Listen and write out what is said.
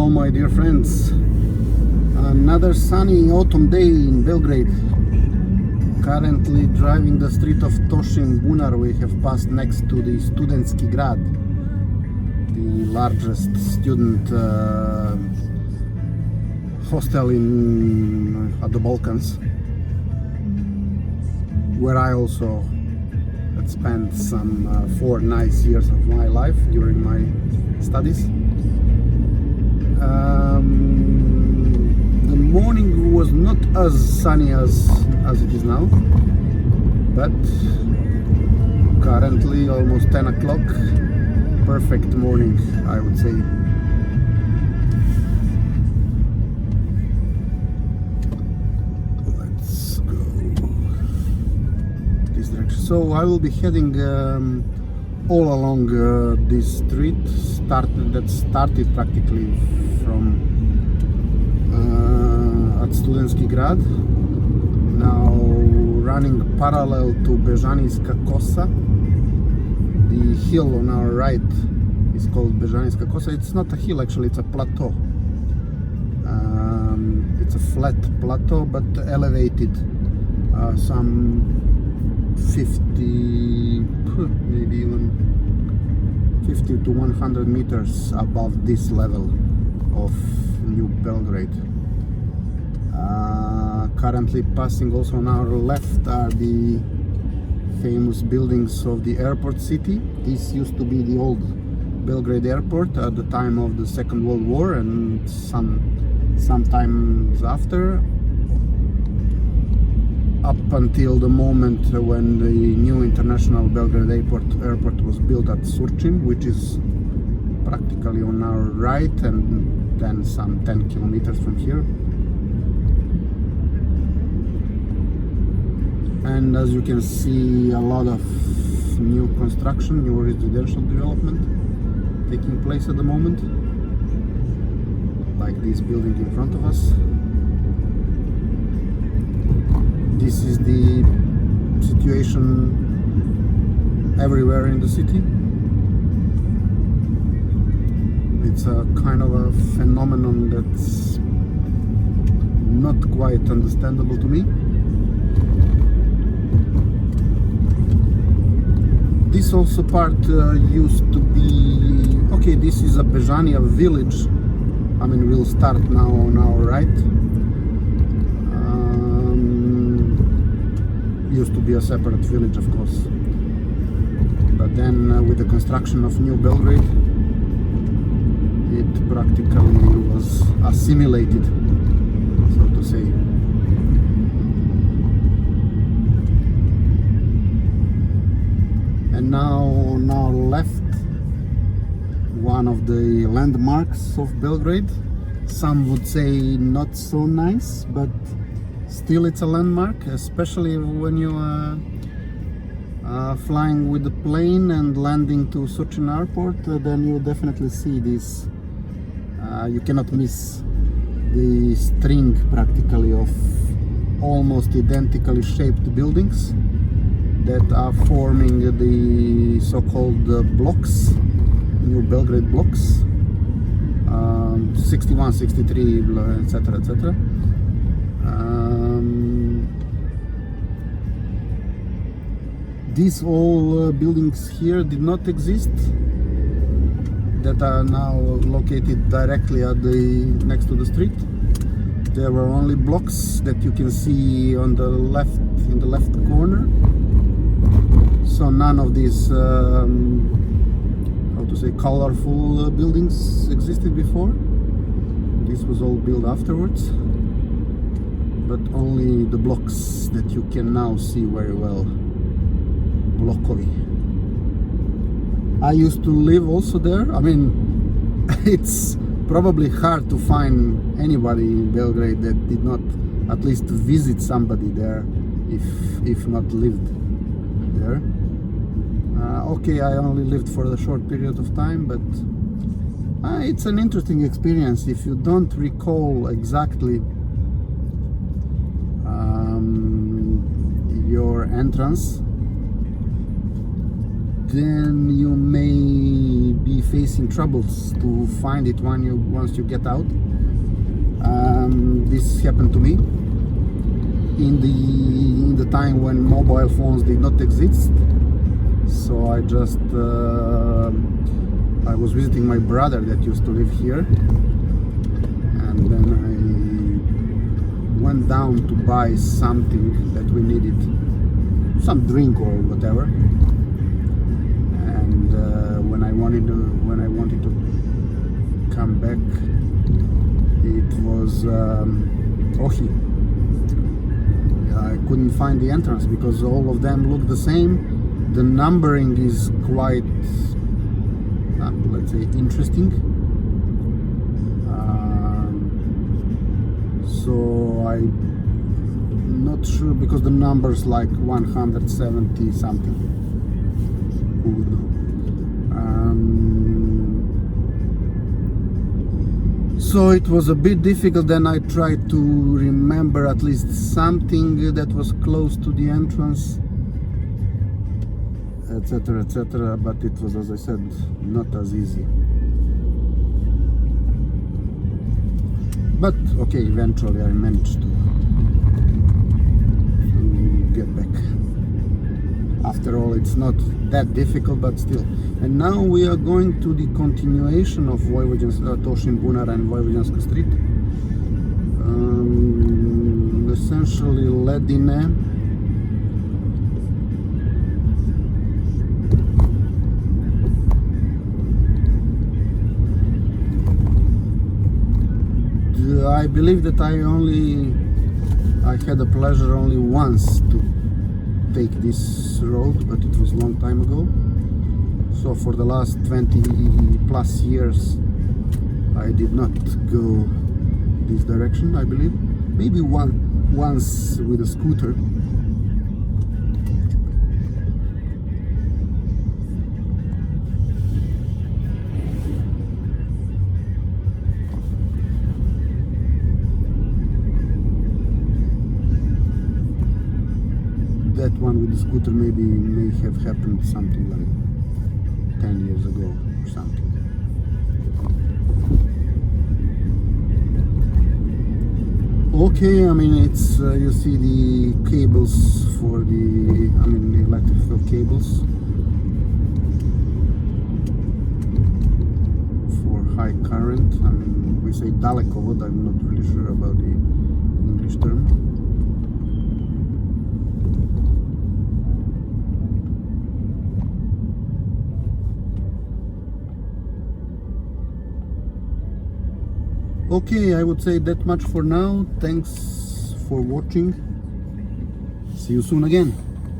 Hello my dear friends, another sunny autumn day in Belgrade. Currently driving the street of Tošin, bunar. We have passed next to the Studentski grad, the largest student hostel at the Balkans, where I also had spent some 4 nice years of my life during my studies. The morning was not as sunny as it is now, but currently almost 10 o'clock, perfect morning, I would say. Let's go this direction. So I will be heading all along this street that started practically from at Studentski grad, now running parallel to Vojvođanska kosa. The hill on our right is called Vojvođanska kosa. It's not a hill actually, it's a plateau. It's a flat plateau but elevated some 50, maybe even 50 to 100 meters above this level of New Belgrade. Currently passing also on our left are the famous buildings of the airport city. This used to be the old Belgrade airport at the time of the Second World War and sometimes after, up until the moment when the new international Belgrade airport was built at Surčin, which is practically on our right and then some 10 kilometers from here. And as you can see, a lot of new construction, new residential development taking place at the moment, like this building in front of us. This is the situation everywhere in the city. It's a kind of a phenomenon that's not quite understandable to me. This also part used to be, okay, this is a Bežanija village. I mean, we'll start now on our right. Used to be a separate village, of course. But then with the construction of New Belgrade, it practically was assimilated, so to say. And now on our left, one of the landmarks of Belgrade. Some would say not so nice, but still it's a landmark, especially when you are flying with the plane and landing to Surčin airport. Then you definitely see this. You cannot miss the string practically of almost identically shaped buildings that are forming the so-called blocks, New Belgrade blocks, 61, 63, etc., etc. These all buildings here did not exist, that are now located directly at next to the street. There were only blocks that you can see on the left, in the left corner. So none of these, how to say, colorful buildings existed before. This was all built afterwards, but only the blocks that you can now see very well. Blokovi. I used to live also there. I mean, it's probably hard to find anybody in Belgrade that did not at least visit somebody there, if not lived there. Okay, I only lived for a short period of time, but it's an interesting experience. If you don't recall exactly your entrance then you may be facing troubles to find it once you get out. This happened to me in the time when mobile phones did not exist. So I was visiting my brother that used to live here, and then I went down to buy something that we needed, some drink or whatever. And when I wanted to come back, it was Ohi. I couldn't find the entrance because all of them look the same. The numbering is quite, let's say, interesting. So I'm not sure because the number's like 170 something. Who would know? So it was a bit difficult. Then I tried to remember at least something that was close to the entrance, etc., etc. But it was, as I said, not as easy. But okay, eventually I managed to get back. After all, it's not that difficult, but still. And now we are going to the continuation of Tošin, Bunar and Vojvođanska street. Essentially Ledine. I believe that I had the pleasure only once to take this road, but it was a long time ago. So for the last 20 plus years I did not go this direction, I believe. Maybe once with a scooter. That one with the scooter may have happened something like 10 years ago or something. Okay, I mean it's you see the cables for the electrical cables for high current. I mean we say dalekovod. I'm not really sure about the English term. Okay, I would say that much for now. Thanks for watching. See you soon again.